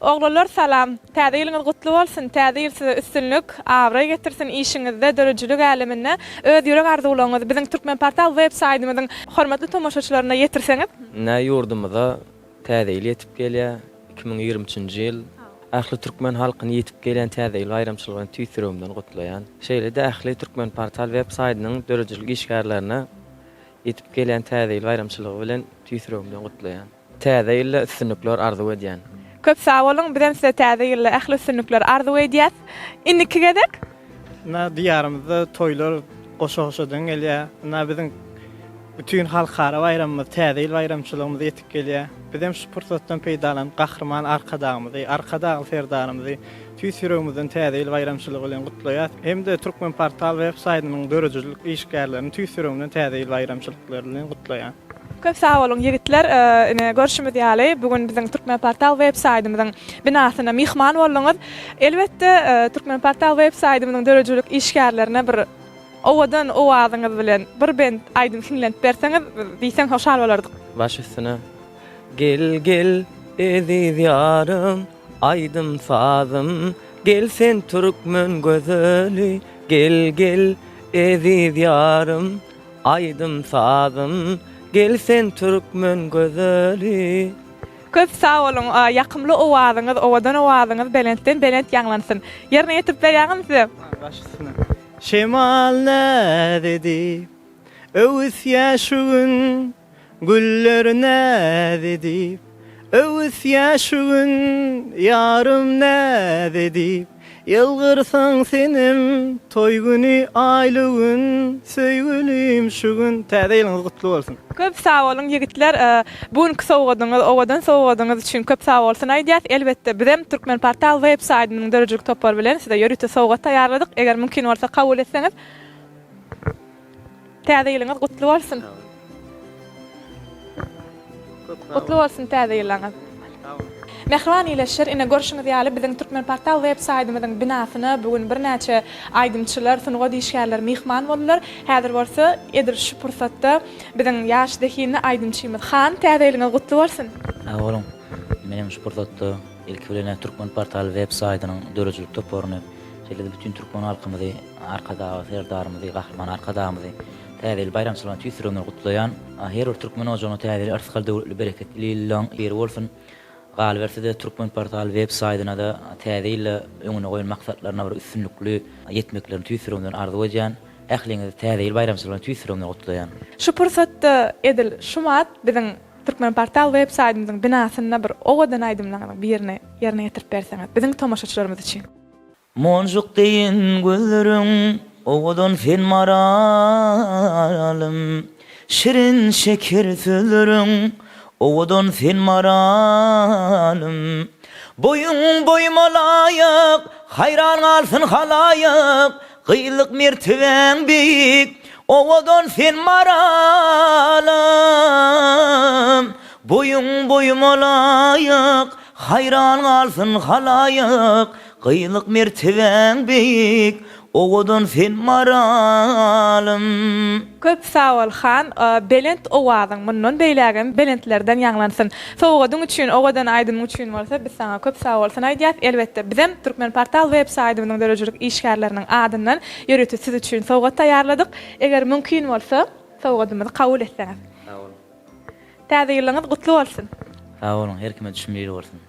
Oglanlar salam. Täze ýylyňyz gutly bolsun. Täze ýyl size üstünlük, awra getirsin işiňizde, dörejçilik aleminde. Öz ýürek arzularyňyzy biziň Türkmen Portal web saýtymyzyň hormatly tomoşaçylaryna ýetirseňiz. Nä ýurdumyza täze ýyl ýetip gelýär. 2023-nji ýyl ähli türkmen halkyny ýetip gelen täze ýyl aýramçylygyny tüýsürümden gutlaýan. Şeýle de ähli Türkmen Portal web saýtynyň dörejçilik işgärlerine ýetip gelen täze ýyl aýramçylygy bilen tüýsürümden gutlaýan. Täze ýyl üstünlikler arzu edýän. Köp sağ olun. Bizem size täze ýyly ähli üstünlikler arzu edýäs. Indiki gedek? Diyarımızda toylar goşa-goşadan gelýär. Biziň bütün halkara bayramymyz, täze ýyl bayramçylygymyz ýetip gelýär. Bizem şu pursatdan peýdalan gahrman arkadagymyzy, arkadagy serdarymyzy tüýsürümizden täze ýyl bayramçylygy bilen gutlaýar. Hem-de Türkmen Portal web saýtynyň dörejçilik işgärlerini tüýsürümden täze ýyl bayramçylyklary bilen gutlaýar. Köp sağ olun ýigitler. Görüşimiz ýaly. Bugün biziň Türkmen Portal web saýtymyzyň binasyna mihman boldyňyz. Elbetde Türkmen Portal web saýtymyzyň dörejçilik işgärlerine bir owadan owazyňyz bilen bir bent aýdym sinlenip berseňiz, diýseň hoşal bolardyk. Baş üstüne gel gel eziz yarım aydın sazım gel sen Türkmen gözeli gel gel eziz yarım aydın sazım gel sen Türkmen gözeli. Köp sağ olun. Ýakymly owazyňyz, owadan owazyňyz belentden belent ýanglansyn. Ýerine ýetip berýäňizmi? Baş üstüne. Şemal ne dedi? Öwüs ýaşugyn güller ne dedi? Öwüs ýaşugyn yarım ne dedi? Yılgırsan senim toy günü aylygyn söýgülim şugün täze ýylyňyz gutly bolsun. Köp sağ olun ýigitler. Bugünkü sowgadyňyz, owadan sowgadyňyz üçin köp sağ bolsun aýdýas. Elbetde bizem Türkmen Portal web saýtynyň dörejçilik topar bilen size ýörüte sowgat taýýarladyk. Eger mümkin bolsa kabul etseňiz. Täze ýylyňyz gutly bolsun. Gutly bolsun täze ýylyňyz. Mehriban ileşir. Ine görüşüňiz ýaly biziň Türkmen Portal web saýtymyzyň binasyna bugün bir näçe aýdymçylar, sunugat işgärler mihman boldular. Häzir bolsa edir şu pursatda biziň ýaşdakine aýdymçymyz Han, täze ýylyňyz gutly bolsun. Oğlum, benim şu pursatda ilk bilen Türkmen Portal web saýtynyň dörejçilik toparyny, şeýle bütün türkmen halkymyzy, arkadagy, serdarymyzy, gahrman arkadagymyzy täze ýyl bayramçylygyny tüýsürümden gutlaýan, her bir türkmen ojany täze ýyl artykal döwletli bereketli ýyllaň ýeri bolsun. Gal verse de Türkmen Portal web saýtyna da täze ýyl öňüne goýan maksatlaryna bir üstünlikli ýetmeklerini tüýsürümden arzu edýän. Ähliňiz täze ýyl bayramçylygyny tüýsürümden gutlaýan. Şu pursatda edil şumat biziň Türkmen Portal web saýtymyzyň binasyna bir owadan aýdymlaryň birini ýerine ýetirip berseňiz biziň tomoşaçylarymyz üçin. Monjuk deýin gözleriň owadan fen maralym, şirin şeker sözleriň owadan sen maralym. Boyun boymalaýak, hayran galsyn halaýak, gyýlyk merteben beyik, owadan sen maralym. Boyun boymalaýak, hayran galsyn halaýak, gyýlyk merteben beyik, owadan sen maralym. Köp sağ ol Han. Belent owazyň mundan beýlägen belentlerden ýanglansyn. Sowgadyň üçin, owadan aýdyň üçin bolsa biz saňa köp sağ bolsun aýdýas. Elbetde bizem Türkmen Portal web saýtynyň dörejçilik işgärleriniň adyndan ýörüte siz üçin sowgat taýýarladyk. Eger mümkin bolsa sowgadymyzy kabul etseňiz. Sağ olun. Täze ýylyňyz gutly bolsun. Sağ olun, her kime düşünmeýär bolsun.